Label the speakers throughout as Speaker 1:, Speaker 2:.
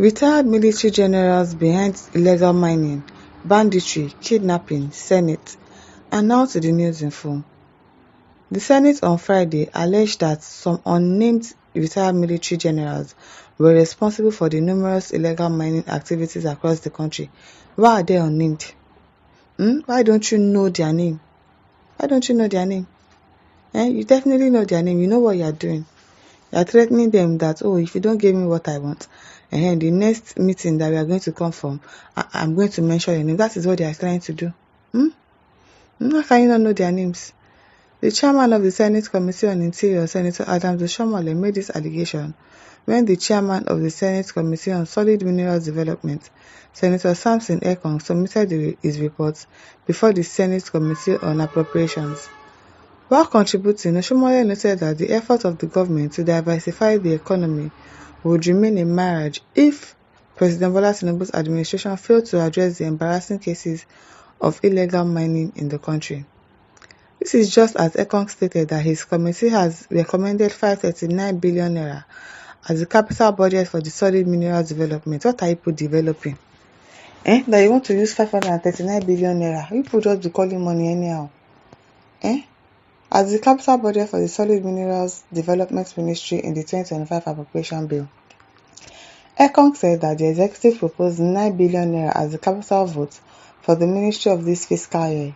Speaker 1: Retired military generals behind illegal mining, banditry, kidnapping, Senate. And now to the news in full. The Senate on Friday alleged that some unnamed retired military generals were responsible for the numerous illegal mining activities across the country. Why are they unnamed? Why don't you know their name? Why don't you know their name? You definitely know their name. You know what you are doing. You are threatening them that, if you don't give me what I want, the next meeting that we are going to come from, I'm going to mention your name. That is what they are trying to do. How can you not know their names? The chairman of the Senate Committee on Interior, Senator Adams Oshiomhole, made this allegation when the chairman of the Senate Committee on Solid Minerals Development, Senator Samson Ekong, submitted his report before the Senate Committee on Appropriations. While contributing, Oshiomhole noted that the effort of the government to diversify the economy would remain a mirage if President Bola Tinubu's administration failed to address the embarrassing cases of illegal mining in the country. This is just as Ekong stated that his committee has recommended 539 billion naira as the capital budget for the solid minerals development. What are people developing? That you want to use 539 billion naira? People just be calling money anyhow. As the capital budget for the Solid Minerals Development Ministry in the 2025 appropriation bill. Ekong said that the executive proposed 9 billion naira as the capital vote for the ministry of this fiscal year,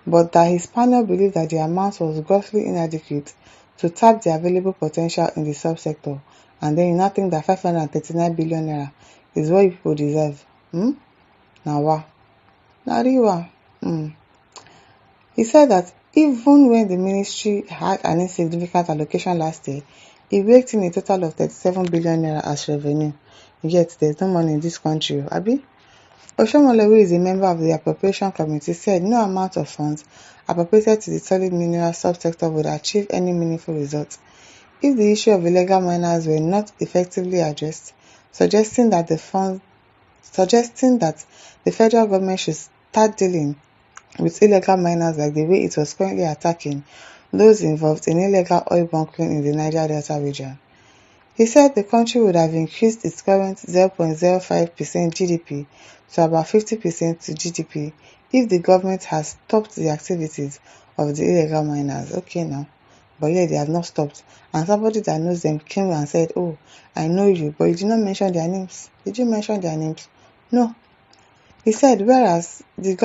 Speaker 1: but that his panel believed that the amount was grossly inadequate to tap the available potential in the subsector, and then you now think that 539 billion naira is what people deserve. Now, He said that even when the ministry had an insignificant allocation last year, it raked in a total of 37 billion naira as revenue. Yet there's no money in this country, Abi? Oshiomhole, who is a member of the Appropriation Committee, said no amount of funds appropriated to the solid mineral subsector would achieve any meaningful results if the issue of illegal miners were not effectively addressed, suggesting that the federal government should start dealing with illegal miners like the way it was currently attacking those involved in illegal oil bunkering in the Niger Delta region. He said the country would have increased its current 0.05% GDP to about 50% to GDP if the government has stopped the activities of the illegal miners. Okay now, but yet they have not stopped. And somebody that knows them came and said, I know you, but you did not mention their names. Did you mention their names? No. He said, whereas the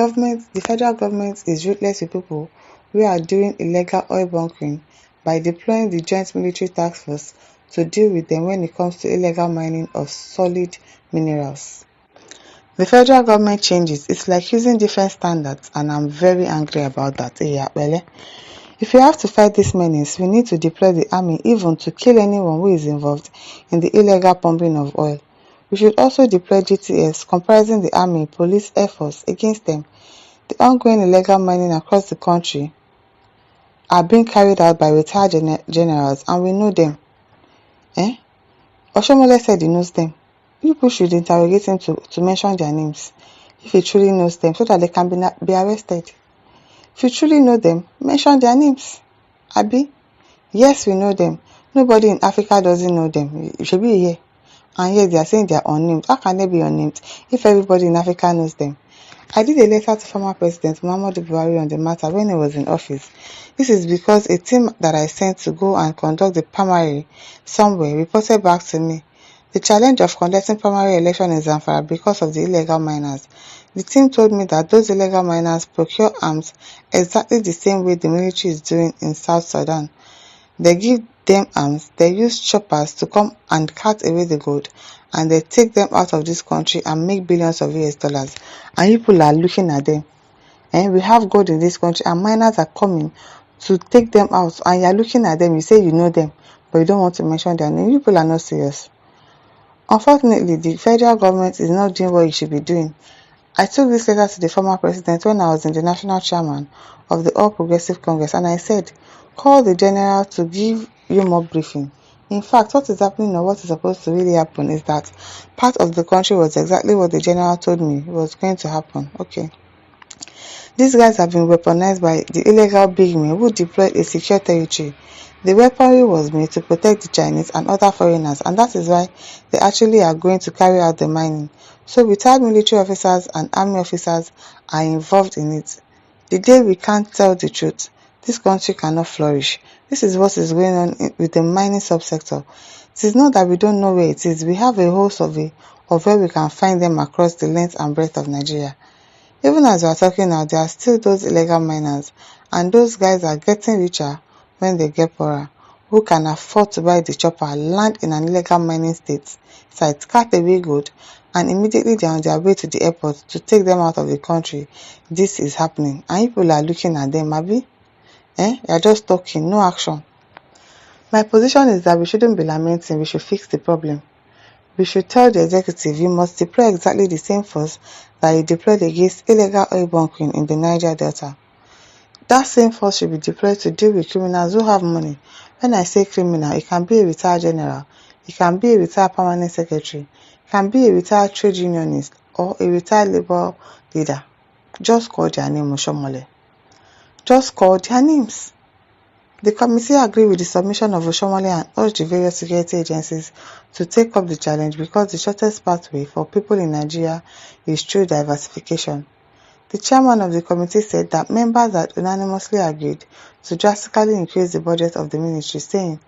Speaker 1: federal government is ruthless with people who are doing illegal oil bunkering by deploying the Joint Military Task Force to deal with them when it comes to illegal mining of solid minerals. The federal government changes. It's like using different standards, and I'm very angry about that. If we have to fight this menace, we need to deploy the army even to kill anyone who is involved in the illegal pumping of oil. We should also deploy GTS comprising the army, police, air force against them. The ongoing illegal mining across the country are being carried out by retired generals, and we know them. Oshiomhole said he knows them. People should interrogate him to mention their names, if he truly knows them, so that they can be arrested. If you truly know them, mention their names. Abi? Yes, we know them. Nobody in Africa doesn't know them. You should be here. And yet they are saying they are unnamed. How can they be unnamed if everybody in Africa knows them? I did a letter to former President Muhammadu Buhari on the matter when he was in office. This is because a team that I sent to go and conduct the primary somewhere reported back to me the challenge of conducting primary election in Zamfara because of the illegal miners. The team told me that those illegal miners procure arms exactly the same way the military is doing in South Sudan. They give them arms, they use choppers to come and cut away the gold, and they take them out of this country and make billions of US dollars. And people are looking at them. We have gold in this country and miners are coming to take them out, and you are looking at them. You say you know them, but you don't want to mention their name. People are not serious. Unfortunately, the federal government is not doing what it should be doing. I took this letter to the former president when I was in the national chairman of the All Progressive Congress, and I said, call the general to give you more briefing. In fact, what is happening or what is supposed to really happen is that part of the country was exactly what the general told me was going to happen. Okay. These guys have been weaponized by the illegal big men who deployed a secure territory. The weaponry was made to protect the Chinese and other foreigners, and that is why they actually are going to carry out the mining. So retired military officers and army officers are involved in it. The day we can't tell the truth, this country cannot flourish. This is what is going on with the mining subsector. It is not that we don't know where it is. We have a whole survey of where we can find them across the length and breadth of Nigeria. Even as we are talking now, there are still those illegal miners, and those guys are getting richer when they get poorer. Who can afford to buy the chopper, land in an illegal mining site, cut away gold, and immediately they are on their way to the airport to take them out of the country? This is happening, and people are looking at them, abi? You are just talking, no action. My position is that we shouldn't be lamenting, we should fix the problem. We should tell the executive you must deploy exactly the same force that you deployed against illegal oil bunkering in the Niger Delta. That same force should be deployed to deal with criminals who have money. When I say criminal, it can be a retired general, it can be a retired permanent secretary, it can be a retired trade unionist, or a retired labor leader. Just call their name, Oshomole. Just call their names. The committee agreed with the submission of Oshomole and urged the various security agencies to take up the challenge because the shortest pathway for people in Nigeria is through diversification. The chairman of the committee said that members had unanimously agreed to drastically increase the budget of the ministry, saying,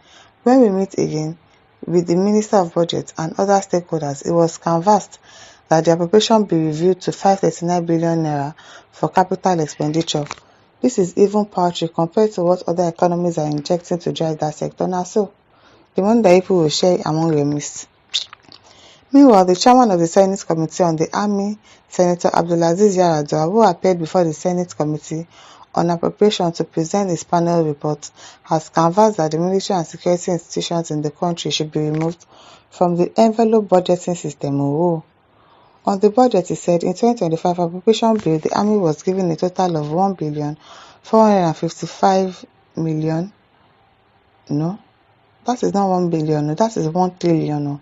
Speaker 1: "When we meet again with the Minister of Budget and other stakeholders, it was canvassed that the appropriation be reviewed to 539 billion naira for capital expenditure. This is even paltry compared to what other economies are injecting to drive that sector. Now, so the money that people will share among remiss." Meanwhile, the chairman of the Senate Committee on the Army, Senator Abdulaziz Yaradua, who appeared before the Senate Committee on Appropriation to present his panel report, has canvassed that the military and security institutions in the country should be removed from the envelope budgeting system. On the budget, he said, in 2025 appropriation bill, the Army was given a total of 1,455,000,000. No, that is not 1 billion. No, that is 1 trillion. No.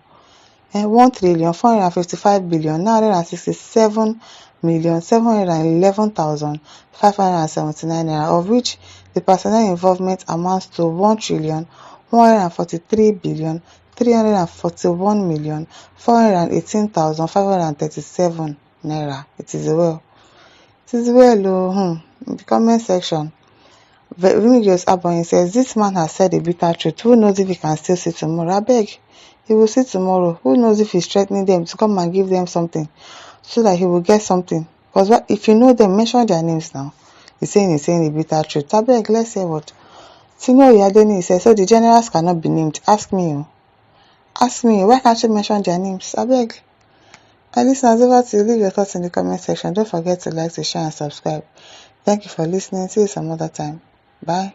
Speaker 1: 1,455,967,711,579 naira, of which the personnel involvement amounts to 1,143,341,418,537 naira. It is well. In the comment section, Remedios Aboyin says, "This man has said a bitter truth. Who knows if he can still see tomorrow? I beg. He will see tomorrow. Who knows if he's threatening them to come and give them something so that he will get something? Because if you know them, mention their names now. He's saying a bitter truth. I beg, let's hear what. Tino Yadeni says, so the generals cannot be named. Ask me. Why can't you mention their names? I beg. And listeners, over to you. Leave your thoughts in the comment section. Don't forget to like, to share, and subscribe. Thank you for listening. See you some other time. Bye.